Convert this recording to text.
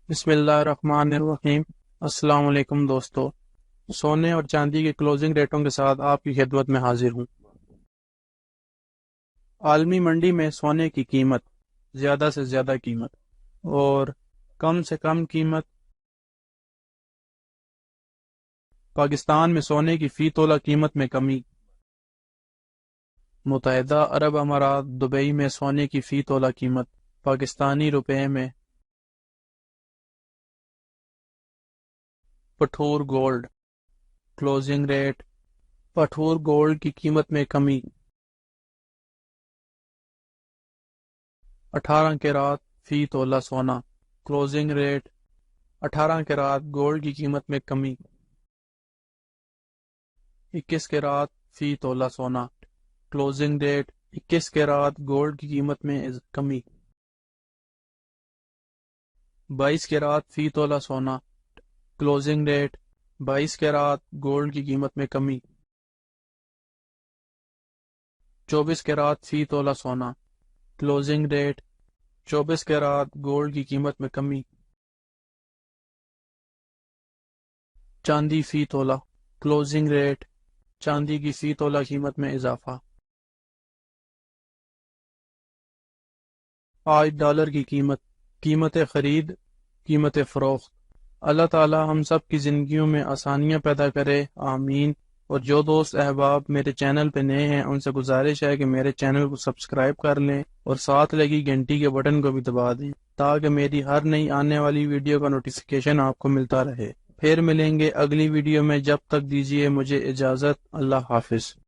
بسم اللہ الرحمن الرحیم۔ السلام علیکم دوستو، سونے اور چاندی کے کلوزنگ ریٹوں کے ساتھ آپ کی خدمت میں حاضر ہوں۔ عالمی منڈی میں سونے کی قیمت، زیادہ سے زیادہ قیمت اور کم سے کم قیمت۔ پاکستان میں سونے کی فی تولہ قیمت میں کمی۔ متحدہ عرب امارات دبئی میں سونے کی فی تولہ قیمت پاکستانی روپے میں۔ پٹھور گولڈ کلوزنگ ریٹ۔ پٹھور گولڈ کی قیمت میں کمی۔ 18 کیرات فی تولہ سونا کلوزنگ ریٹ۔ 18 کیرات گولڈ کی قیمت میں کمی۔ 21 کیرات فی تولہ سونا کلوزنگ ریٹ۔ 21 کیرات گولڈ کی قیمت میں کمی۔ 22 کیرات فی تولہ سونا کلوزنگ ریٹ۔ 22 کیرات گولڈ کی قیمت میں کمی۔ 24 کیرات فی تولہ سونا کلوزنگ ریٹ۔ 24 کیرات گولڈ کی قیمت میں کمی۔ چاندی فی تولہ کلوزنگ ریٹ۔ چاندی کی فی تولہ قیمت میں اضافہ۔ آج ڈالر کی قیمت خرید، قیمت فروخت۔ اللہ تعالی ہم سب کی زندگیوں میں آسانیاں پیدا کرے، آمین۔ اور جو دوست احباب میرے چینل پہ نئے ہیں ان سے گزارش ہے کہ میرے چینل کو سبسکرائب کر لیں اور ساتھ لگی گھنٹی کے بٹن کو بھی دبا دیں تاکہ میری ہر نئی آنے والی ویڈیو کا نوٹیفیکیشن آپ کو ملتا رہے۔ پھر ملیں گے اگلی ویڈیو میں، جب تک دیجیے مجھے اجازت۔ اللہ حافظ۔